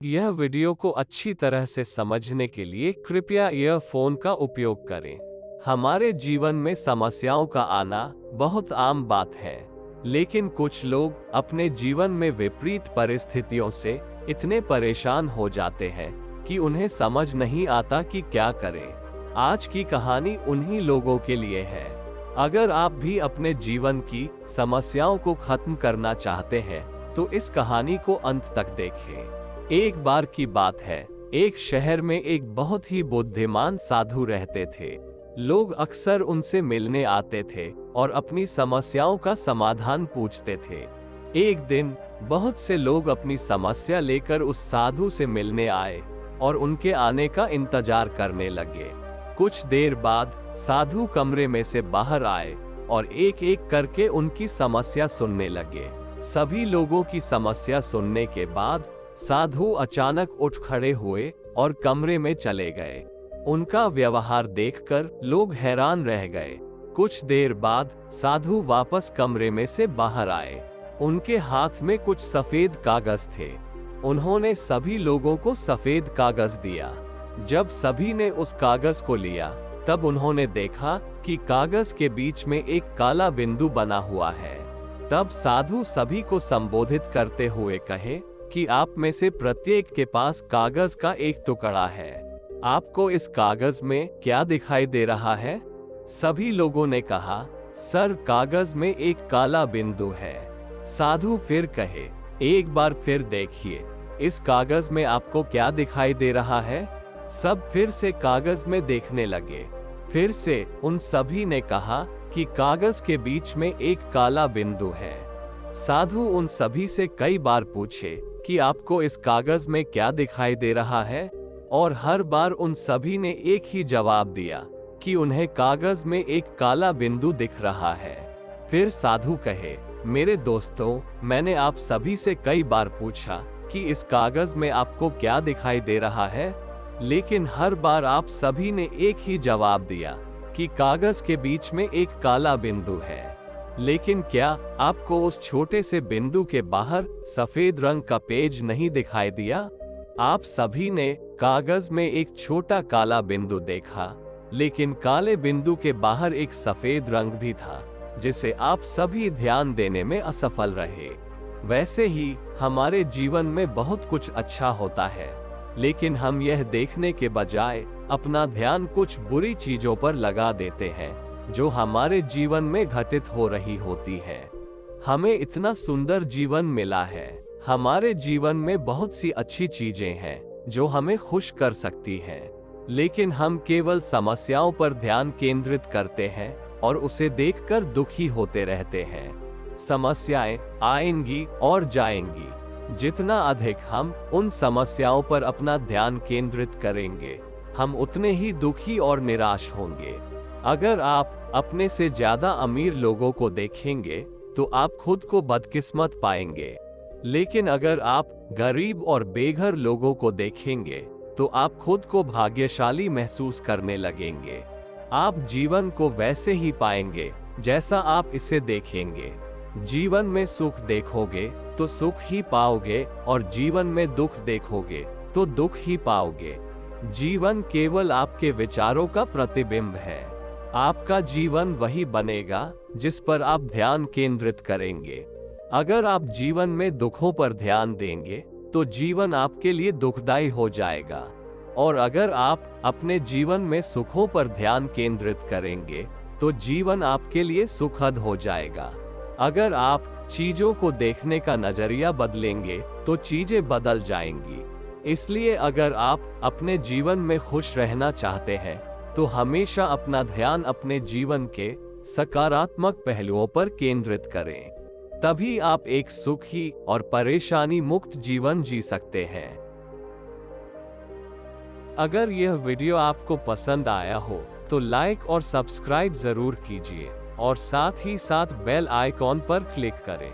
यह वीडियो को अच्छी तरह से समझने के लिए कृपया ईयरफोन का उपयोग करें। हमारे जीवन में समस्याओं का आना बहुत आम बात है, लेकिन कुछ लोग अपने जीवन में विपरीत परिस्थितियों से इतने परेशान हो जाते हैं कि उन्हें समझ नहीं आता कि क्या करें। आज की कहानी उन्हीं लोगों के लिए है। अगर आप भी अपने जीवन की समस्याओं को खत्म करना चाहते हैं, तो इस कहानी को अंत तक देखें। एक बार की बात है, एक शहर में एक बहुत ही बुद्धिमान साधु रहते थे। लोग अक्सर उनसे मिलने आते थे और अपनी समस्याओं का समाधान पूछते थे। एक दिन बहुत से लोग अपनी समस्या लेकर उस साधु से मिलने आए और उनके आने का इंतजार करने लगे। कुछ देर बाद साधु कमरे में से बाहर आए और एक एक करके उनकी समस्या सुनने लगे। सभी लोगों की समस्या सुनने के बाद साधु अचानक उठ खड़े हुए और कमरे में चले गए। उनका व्यवहार देखकर लोग हैरान रह गए। कुछ देर बाद साधु वापस कमरे में से बाहर आए। उनके हाथ में कुछ सफेद कागज थे। उन्होंने सभी लोगों को सफेद कागज दिया। जब सभी ने उस कागज को लिया, तब उन्होंने देखा कि कागज के बीच में एक काला बिंदु बना हुआ है। तब साधु सभी को संबोधित करते हुए कहे कि आप में से प्रत्येक के पास कागज का एक टुकड़ा है। आपको इस कागज में क्या दिखाई दे रहा है? सभी लोगों ने कहा, सर, कागज में एक काला बिंदु है। साधु फिर कहे, एक बार फिर देखिए, इस कागज में आपको क्या दिखाई दे रहा है? सब फिर से कागज में देखने लगे। फिर से उन सभी ने कहा कि कागज के बीच में एक काला बिंदु है। साधु उन सभी से कई बार पूछे कि आपको इस कागज में क्या दिखाई दे रहा है, और हर बार उन सभी ने एक ही जवाब दिया कि उन्हें कागज में एक काला बिंदु दिख रहा है। फिर साधु कहे, मेरे दोस्तों, मैंने आप सभी से कई बार पूछा कि इस कागज में आपको क्या दिखाई दे रहा है, लेकिन हर बार आप सभी ने एक ही जवाब दिया कि कागज के बीच में एक काला बिंदु है। लेकिन क्या आपको उस छोटे से बिंदु के बाहर सफेद रंग का पेज नहीं दिखाई दिया? आप सभी ने कागज में एक छोटा काला बिंदु देखा, लेकिन काले बिंदु के बाहर एक सफेद रंग भी था, जिसे आप सभी ध्यान देने में असफल रहे। वैसे ही हमारे जीवन में बहुत कुछ अच्छा होता है, लेकिन हम यह देखने के बजाय अपना ध्यान कुछ बुरी चीजों पर लगा देते हैं जो हमारे जीवन में घटित हो रही होती है। हमें इतना सुंदर जीवन मिला है। हमारे जीवन में बहुत सी अच्छी चीजें हैं जो हमें खुश कर सकती हैं, लेकिन हम केवल समस्याओं पर ध्यान केंद्रित करते हैं और उसे देखकर दुखी होते रहते हैं। समस्याएं आएंगी और जाएंगी। जितना अधिक हम उन समस्याओं पर अपना ध्यान केंद्रित करेंगे, हम उतने ही दुखी और निराश होंगे। अगर आप अपने से ज्यादा अमीर लोगों को देखेंगे, तो आप खुद को बदकिस्मत पाएंगे। लेकिन अगर आप गरीब और बेघर लोगों को देखेंगे, तो आप खुद को भाग्यशाली महसूस करने लगेंगे। आप जीवन को वैसे ही पाएंगे जैसा आप इसे देखेंगे। जीवन में सुख देखोगे तो सुख ही पाओगे, और जीवन में दुख देखोगे तो दुख ही पाओगे। जीवन केवल आपके विचारों का प्रतिबिंब है। आपका जीवन वही बनेगा जिस पर आप ध्यान केंद्रित करेंगे। अगर आप जीवन में दुखों पर ध्यान देंगे, तो जीवन आपके लिए दुखदाई हो जाएगा, और अगर आप अपने जीवन में सुखों पर ध्यान केंद्रित करेंगे, तो जीवन आपके लिए सुखद हो जाएगा। अगर आप चीजों को देखने का नजरिया बदलेंगे, तो चीजें बदल जाएंगी। इसलिए अगर आप अपने जीवन में खुश रहना चाहते हैं, तो हमेशा अपना ध्यान अपने जीवन के सकारात्मक पहलुओं पर केंद्रित करें। तभी आप एक सुखी और परेशानी मुक्त जीवन जी सकते हैं। अगर यह वीडियो आपको पसंद आया हो, तो लाइक और सब्सक्राइब जरूर कीजिए, और साथ ही साथ बेल आइकॉन पर क्लिक करें।